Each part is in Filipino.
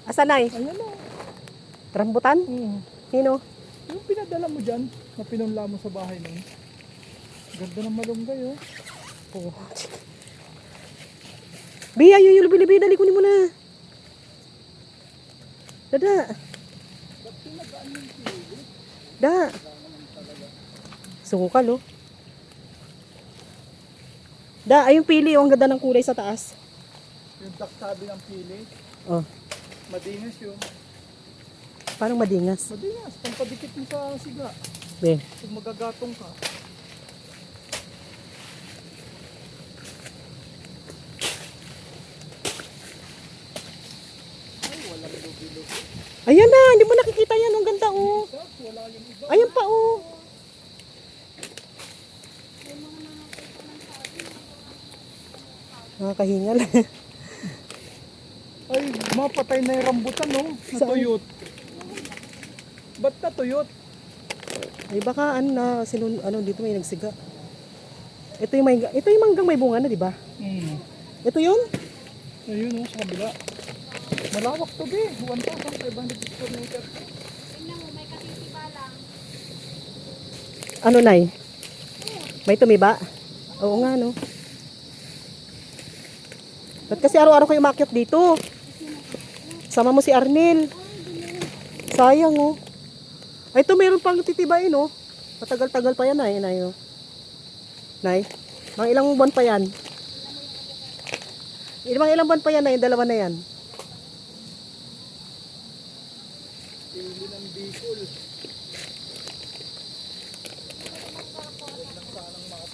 Asan ay? Ayan o. Rambutan? Sino? Yung pinadala mo dyan, na pinunla mo sa bahay nun. Ganda ng malunggay oh. Oh. Biya, yung lubi-lubi, dali kunin mo na. Dada. Da. Sungkal oh. Da, ay yung pili oh, ang ganda ng kulay sa taas. Yung taktabi ng pili. Oh, Madingas yun. parang madingas. Madingas, pampadikit mo sa siga. Be. Kung magagatong ka. Ay, walang lubi-lubi. Ayan na, hindi mo nakikita yan. Ang ganda oh. Wala yung iba. Ayan pa oh. Nakakahingal. Ay, mapatay na yung rambutan no. Natuyot. Ba't natuyot? Ay baka ano na ano dito may nagsiga. Ito yung manggang may bunga na, di ba? Ito 'yun? Ayun oh, sa kabila. Malawak to be. 1,500 square meter. Tingnan mo, may katitiba lang. Ano nay? May tumiba? Oo nga no. Ba't kasi araw-araw kayo umakyat dito? Sama mo si Arnel. Sayang oh. Ay ito meron pang titibain oh. Matagal-tagal pa yan ay, nay oh. Nay, mga ilang buwan pa yan? Mga ilang buwan pa yan, nay, dalawa na yan. Pili ng Bicol.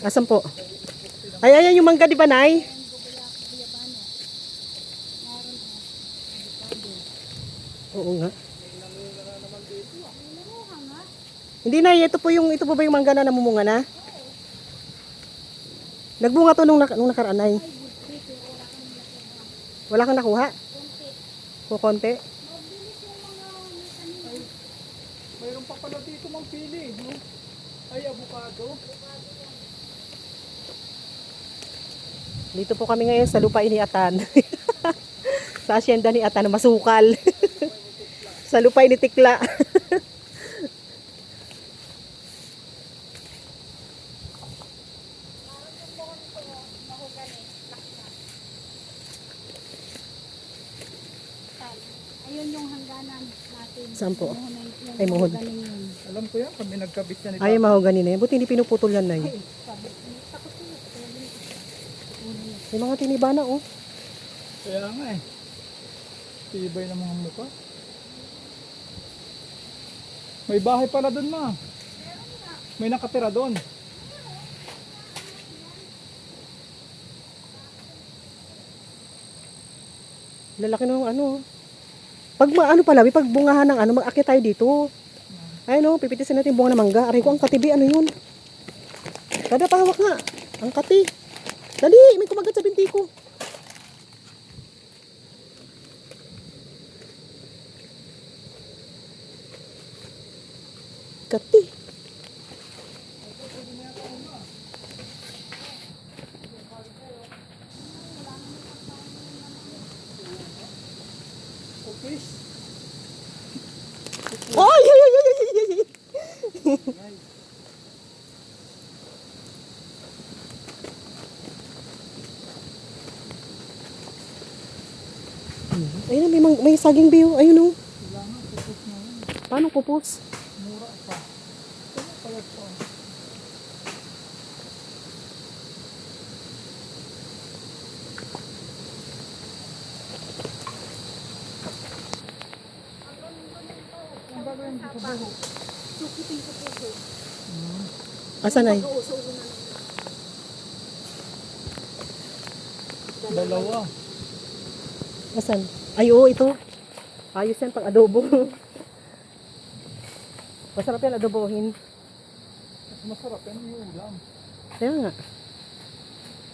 Asan po? Ay, ayan yung mangga, di ba, nay? Oo nga. Hindi na, ito po ba yung mangga na namumunga na? Nagbunga to nung nakaraan ay. Wala kang nakuha? Kukonti? Mayroon pa pala dito mang pili. No? Ay, avocado. Dito po kami ngayon sa lupa ni Atan. Sa asyenda ni Atan na masukal. Sa lupa ni Tikla. Ayun yung hangganan natin. Saan po? Yung Ay, muhon. galing yun. Alam ko yan, kami nagkabit yan. Ay, mahogani na yan. Buti hindi pinuputol yan, nay. May mga tiniba na, oh. Kaya nga eh. Tibay ng mga mukha. May bahay pala doon na. May nakatira doon. Lalaki ng ano. Pag ano pala, pag bungahan ng ano, mag-akit tayo dito. Ayun no, pipitisin natin yung bunga ng mangga. Aray ko, ang katibi, ano yun? Dada, pahawak nga. Ang kati. Dali, may kumagat sa binti ko. Kati. Kupis. Ay, ay, ay, ay, ay, ay, ay. Ayun na, may saging biyo. Ayun oh. Wala nga, kupis na yun. Paano kupos? Mura pa. Kaya pala po. Ang gagawin mo sa buho. Sukitin ko po. Asan ay? Dalawa. Asan? Ay, oo, ito. Ayos yan pang adobo. Masarap yan adobohin. Mas masarap yan yung ulam. Kaya nga.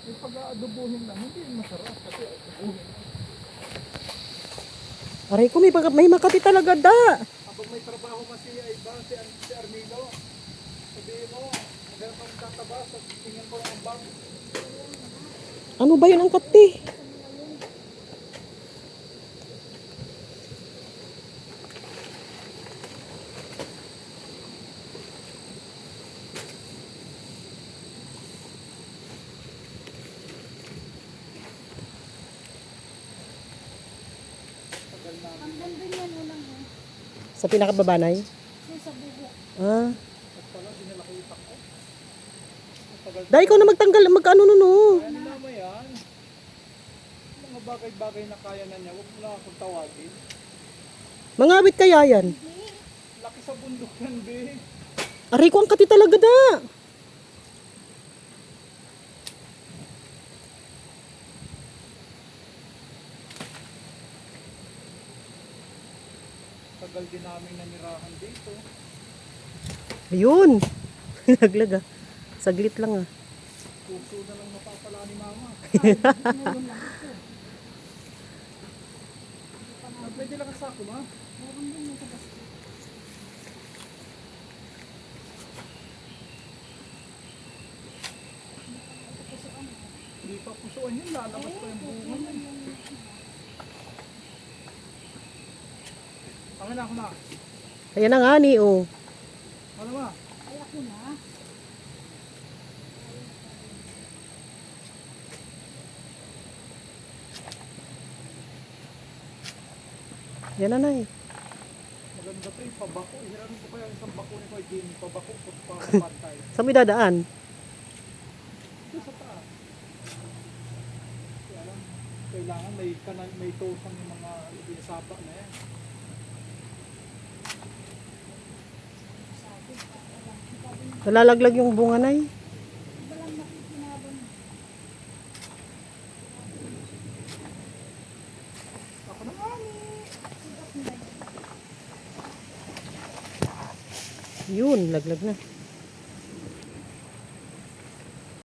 Yung pag-aadobohin lang, hindi masarap. Kasi adobohin. Aray ko, may makati talaga da. Habang may trabaho man si Iba, si Armilo, sabihin mo, maghanap ang tatabas at tingnan ko lang ang bag. Ano ba yun ang kati? tagal namin. Ang ganda niyan unang eh. Sa pinakababanay? Yung sa bubok. Ah. At pala, dinala ko yung takot. Ang tagal. Dahil ikaw na magtanggal, mag-ano nun oh. Kaya naman yan. Mga bagay-bagay na kaya na niya, huwag mo lang akong tawagin. Mangawit kaya yan. Laki sa bundok yan, be. Aray ko, ang kati talaga da. Tagal din namin nanirahan dito. Ayun. Naglag ah. Saglit lang ah. Puso na lang mapapala ni mama. Ngayon lang ito. Pwede lang kasako, ma. Meron din yung sa basket. Hindi pa pusuan yun, lalabas pa yung bunga niya. Akin na ako na. Ayan na nga ni oh. Ano ma? Ay ako na. Yan na na eh. Maganda to yung pabako. Hiramin ko kaya isang bako ni Kuya Jimmy. Pabako ko para pantay. Saan mo dadaan? Ito sa taas. Kaya lang, kailangan may tosang yung mga ibinasapa na yan. Nalalaglag yung bunga na eh. Walang nakikinabang. Ako na nga. Yun, laglag na.